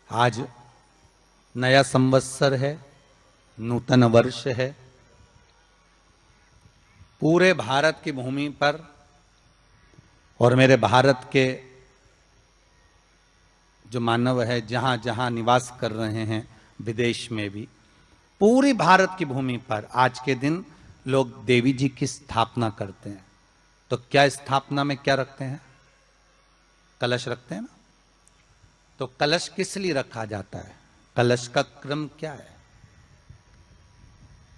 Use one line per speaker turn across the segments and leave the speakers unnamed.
आज नया संवत्सर है, नूतन वर्ष है। पूरे भारत की भूमि पर और मेरे भारत के जो मानव है जहां जहां निवास कर रहे हैं, विदेश में भी, पूरी भारत की भूमि पर आज के दिन लोग देवी जी की स्थापना करते हैं। तो क्या स्थापना में क्या रखते हैं? कलश रखते हैं ना। तो कलश किस लिए रखा जाता है? कलश का क्रम क्या है?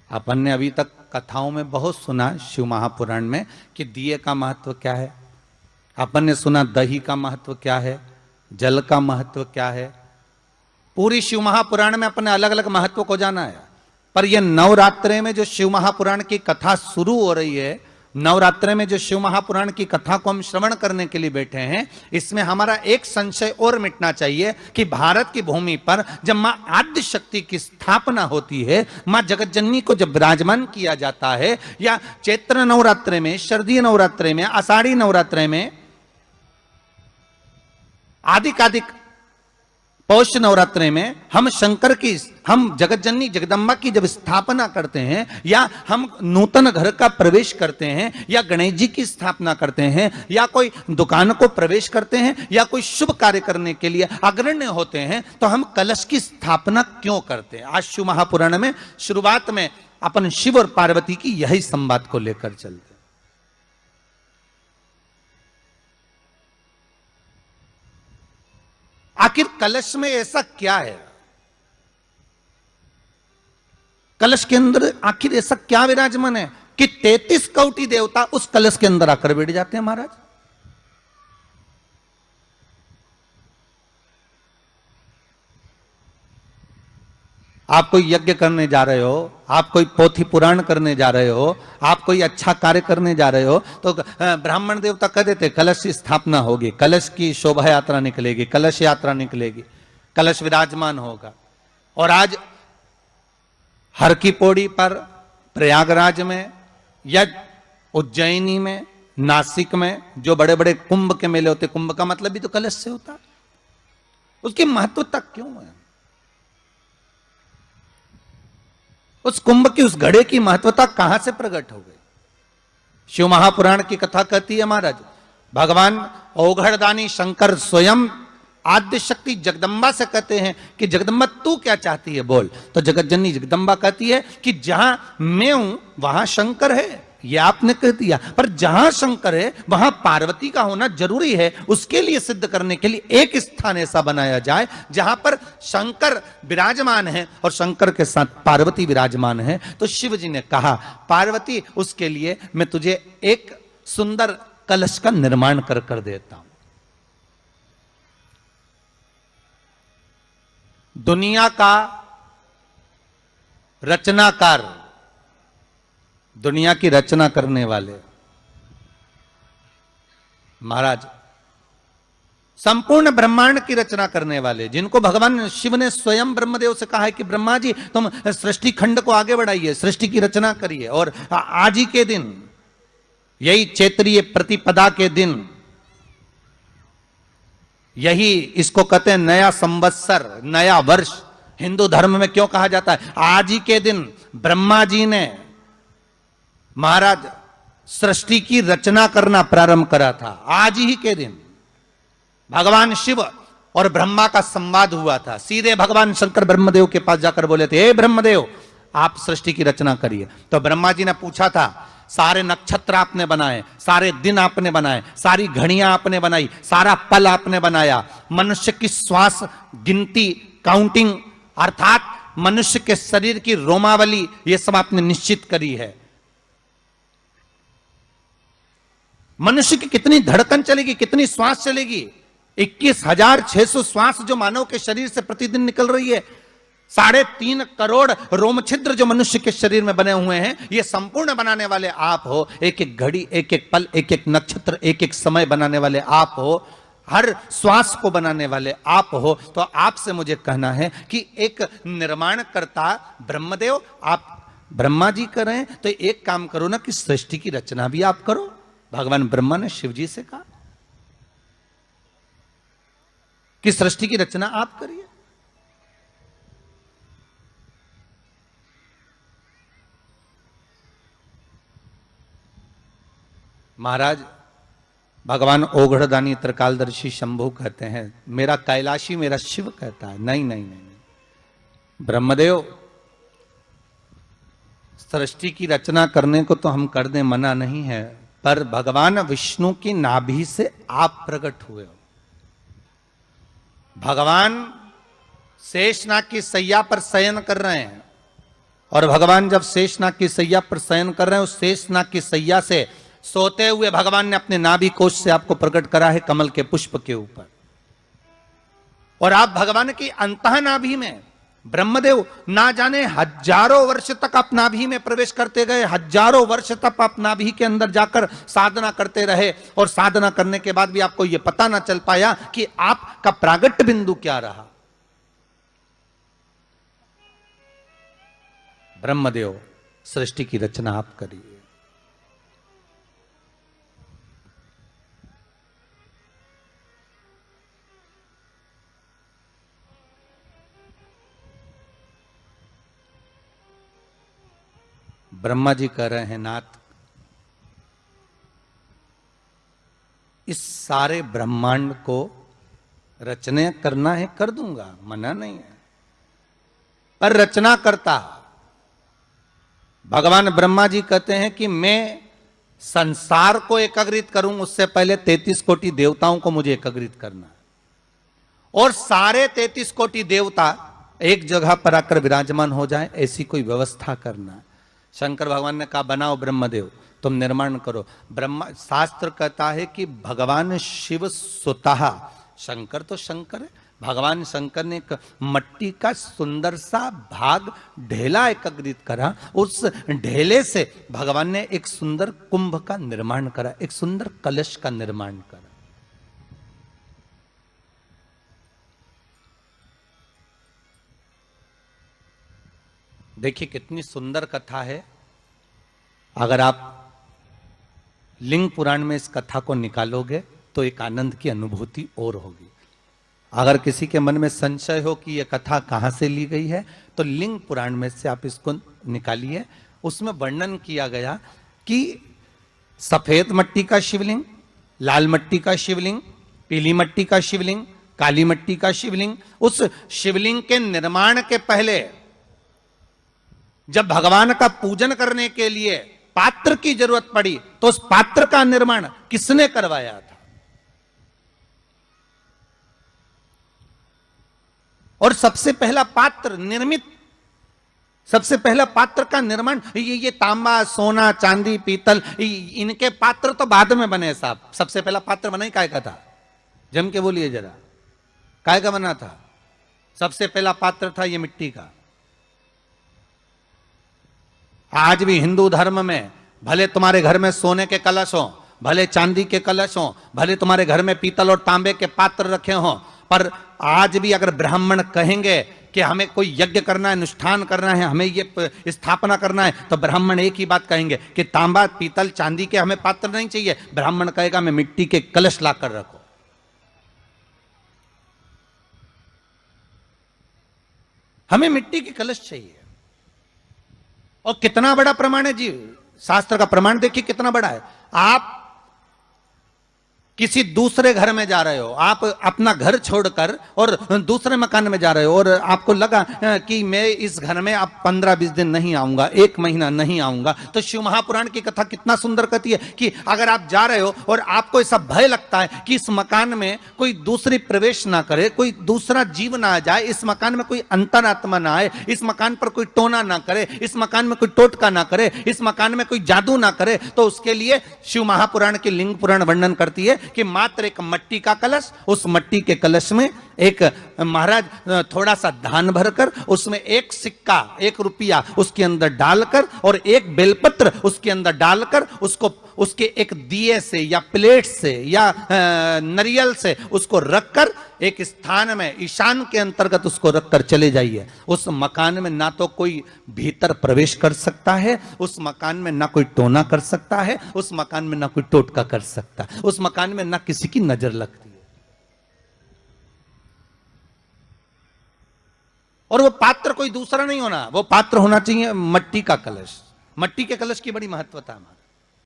अपन ने अभी तक कथाओं में बहुत सुना, शिव महापुराण में, कि दिए का महत्व क्या है। अपन ने सुना दही का महत्व क्या है, जल का महत्व क्या है। पूरी शिव महापुराण में अपन ने अलग अलग महत्व को जाना है। पर यह नवरात्रे में जो शिव महापुराण की कथा शुरू हो रही है, नवरात्रे में जो शिव महापुराण की कथा को हम श्रवण करने के लिए बैठे हैं, इसमें हमारा एक संशय और मिटना चाहिए कि भारत की भूमि पर जब मां आद्य शक्ति की स्थापना होती है, मां जगतजननी को जब विराजमान किया जाता है, या चैत्र नवरात्रे में, शरदीय नवरात्रे में, आषाढ़ी नवरात्रे में, आदिकादिक पौष नवरात्रे में हम शंकर की, हम जगतजननी जगदम्बा की जब स्थापना करते हैं, या हम नूतन घर का प्रवेश करते हैं, या गणेश जी की स्थापना करते हैं, या कोई दुकान को प्रवेश करते हैं, या कोई शुभ कार्य करने के लिए अग्रण्य होते हैं, तो हम कलश की स्थापना क्यों करते हैं? आज शिव महापुराण में शुरुआत में अपन शिव और पार्वती की यही संवाद को लेकर चलते हैं। आखिर कलश में ऐसा क्या है? कलश के अंदर आखिर ऐसा क्या विराजमान है कि 33 कोटि देवता उस कलश के अंदर आकर बैठ जाते हैं? महाराज, आप कोई यज्ञ करने जा रहे हो, आप कोई पोथी पुराण करने जा रहे हो, आप कोई अच्छा कार्य करने जा रहे हो, तो ब्राह्मण देवता कह देते कलश की स्थापना होगी, कलश की शोभा यात्रा निकलेगी, कलश यात्रा निकलेगी, कलश विराजमान होगा। और आज हर की पौड़ी पर, प्रयागराज में, या उज्जैनी में, नासिक में जो बड़े बड़े कुंभ के मेले होते, कुंभ का मतलब भी तो कलश से होता, उसकी महत्वता क्यों है? उस कुंभ की, उस घड़े की महत्वता कहां से प्रकट हो गई? शिव महापुराण की कथा कहती है महाराज, भगवान औघड़दानी शंकर स्वयं आद्य शक्ति जगदम्बा से कहते हैं कि जगदम्बा तू क्या चाहती है बोल। तो जगतजननी जगदम्बा कहती है कि जहां मैं हूं वहां शंकर है। ये आपने कह दिया, पर जहां शंकर है वहां पार्वती का होना जरूरी है। उसके लिए सिद्ध करने के लिए एक स्थान ऐसा बनाया जाए जहां पर शंकर विराजमान है और शंकर के साथ पार्वती विराजमान है। तो शिव जी ने कहा, पार्वती, उसके लिए मैं तुझे एक सुंदर कलश का निर्माण कर देता हूं। दुनिया का रचनाकार, दुनिया की रचना करने वाले महाराज, संपूर्ण ब्रह्मांड की रचना करने वाले, जिनको भगवान शिव ने स्वयं ब्रह्मदेव से कहा है कि ब्रह्मा जी तुम सृष्टि खंड को आगे बढ़ाइए, सृष्टि की रचना करिए। और आज ही के दिन, यही चैत्रीय प्रतिपदा के दिन, यही इसको कहते हैं नया संवत्सर, नया वर्ष। हिंदू धर्म में क्यों कहा जाता है? आज ही के दिन ब्रह्मा जी ने महाराज सृष्टि की रचना करना प्रारंभ करा था। आज ही के दिन भगवान शिव और ब्रह्मा का संवाद हुआ था। सीधे भगवान शंकर ब्रह्मदेव के पास जाकर बोले थे, हे ब्रह्मदेव, आप सृष्टि की रचना करिए। तो ब्रह्मा जी ने पूछा था, सारे नक्षत्र आपने बनाए, सारे दिन आपने बनाए, सारी घड़ियां आपने बनाई, सारा पल आपने बनाया, मनुष्य की श्वास गिनती, काउंटिंग, अर्थात मनुष्य के शरीर की रोमावली, ये सब आपने निश्चित करी है। मनुष्य की कितनी धड़कन चलेगी, कितनी श्वास चलेगी, 21,600 श्वास जो मानव के शरीर से प्रतिदिन निकल रही है, 3.5 करोड़ रोम छिद्र जो मनुष्य के शरीर में बने हुए हैं, ये संपूर्ण बनाने वाले आप हो। एक एक घड़ी, एक एक पल, एक एक नक्षत्र, एक एक समय बनाने वाले आप हो। हर श्वास को बनाने वाले आप हो। तो आपसे मुझे कहना है कि एक निर्माणकर्ता ब्रह्मदेव, आप ब्रह्मा जी करें तो एक काम करो ना कि सृष्टि की रचना भी आप करो। भगवान ब्रह्मा ने शिव जी से कहा कि सृष्टि की रचना आप करिए। महाराज भगवान ओघड़दानी त्रिकालदर्शी शंभु कहते हैं, मेरा कैलाशी मेरा शिव कहता है, नहीं नहीं नहीं, नहीं। ब्रह्मदेव सृष्टि की रचना करने को तो हम कर दें, मना नहीं है, पर भगवान विष्णु की नाभि से आप प्रकट हुए हो। भगवान शेषनाग की सैया पर शयन कर रहे हैं, और भगवान जब शेषनाग की सैया पर शयन कर रहे हैं, उस शेषनाग की सैया से सोते हुए भगवान ने अपने नाभि कोश से आपको प्रकट करा है कमल के पुष्प के ऊपर, और आप भगवान की अंतः नाभि में, ब्रह्मदेव ना जाने हजारों वर्ष तक आप नाभि में प्रवेश करते गए, हजारों वर्ष तक आप नाभि के अंदर जाकर साधना करते रहे, और साधना करने के बाद भी आपको यह पता ना चल पाया कि आपका प्रागट्य बिंदु क्या रहा। ब्रह्मदेव सृष्टि की रचना आप करिए। ब्रह्मा जी कह रहे हैं, नाथ इस सारे ब्रह्मांड को रचना करना है, कर दूंगा, मना नहीं है, पर रचना करता भगवान ब्रह्मा जी कहते हैं कि मैं संसार को एकाग्रित करूं, उससे पहले 33 कोटि देवताओं को मुझे एकाग्रित करना, और सारे 33 कोटि देवता एक जगह पर आकर विराजमान हो जाएं, ऐसी कोई व्यवस्था करना। शंकर भगवान ने कहा, बनाओ ब्रह्मदेव, तुम निर्माण करो। ब्रह्मा, शास्त्र कहता है कि भगवान शिव स्वतः, शंकर तो शंकर है, भगवान शंकर ने एक मट्टी का सुंदर सा भाग ढेला एकत्रित करा, उस ढेले से भगवान ने एक सुंदर कुंभ का निर्माण करा, एक सुंदर कलश का निर्माण करा। देखिए कितनी सुंदर कथा है। अगर आप लिंग पुराण में इस कथा को निकालोगे तो एक आनंद की अनुभूति और होगी। अगर किसी के मन में संशय हो कि यह कथा कहां से ली गई है, तो लिंग पुराण में से आप इसको निकालिए। उसमें वर्णन किया गया कि सफेद मट्टी का शिवलिंग, लाल मट्टी का शिवलिंग, पीली मट्टी का शिवलिंग, काली मट्टी का शिवलिंग, उस शिवलिंग के निर्माण के पहले जब भगवान का पूजन करने के लिए पात्र की जरूरत पड़ी, तो उस पात्र का निर्माण किसने करवाया था? और सबसे पहला पात्र निर्मित, सबसे पहला पात्र का निर्माण, ये तांबा, सोना, चांदी, पीतल, इनके पात्र तो बाद में बने साहब। सबसे पहला पात्र बना ही काय का था? जम के बोलिए जरा, काय का बना था? सबसे पहला पात्र था ये मिट्टी का। आज भी हिंदू धर्म में भले तुम्हारे घर में सोने के कलश हो, भले चांदी के कलश हो, भले तुम्हारे घर में पीतल और तांबे के पात्र रखे हो, पर आज भी अगर ब्राह्मण कहेंगे कि हमें कोई यज्ञ करना है, अनुष्ठान करना है, हमें ये स्थापना करना है, तो ब्राह्मण एक ही बात कहेंगे कि तांबा, पीतल, चांदी के हमें पात्र नहीं चाहिए। ब्राह्मण कहेगा मैं मिट्टी के कलश लाकर रखो। हमें मिट्टी के कलश चाहिए। और कितना बड़ा प्रमाण है जी, शास्त्र का प्रमाण देखिए कितना बड़ा है। आप किसी दूसरे घर में जा रहे हो, आप अपना घर छोड़कर और दूसरे मकान में जा रहे हो, और आपको लगा कि मैं इस घर में अब 15-20 दिन नहीं आऊंगा, 1 महीना नहीं आऊंगा, तो शिव महापुराण की कथा कितना सुंदर कहती है कि अगर आप जा रहे हो और आपको ऐसा भय लगता है कि इस मकान में कोई दूसरी प्रवेश ना करे, कोई दूसरा जीव ना आ जाए, इस मकान में कोई अंतरात्मा ना आए, इस मकान पर कोई टोना ना करे, इस मकान में कोई टोटका ना करे, इस मकान में कोई जादू ना करे, तो उसके लिए शिव महापुराण की लिंग पुराण वर्णन करती है कि मात्र एक मट्टी का कलश, उस मट्टी के कलश में एक महाराज थोड़ा सा धान भरकर, उसमें 1 सिक्का, 1 रुपया उसके अंदर डालकर, और 1 बेलपत्र उसके अंदर डालकर, उसको उसके एक दिए से या प्लेट से या नरियल से उसको रखकर एक स्थान में ईशान के अंतर्गत उसको रखकर चले जाइए। उस मकान में ना तो कोई भीतर प्रवेश कर सकता है, उस मकान में ना कोई टोना कर सकता है, उस मकान में ना कोई टोटका कर सकता है, उस मकान में ना किसी की नजर लगती है। और वो पात्र कोई दूसरा नहीं होना, वो पात्र होना चाहिए मट्टी का कलश। मट्टी के कलश की बड़ी महत्वता है।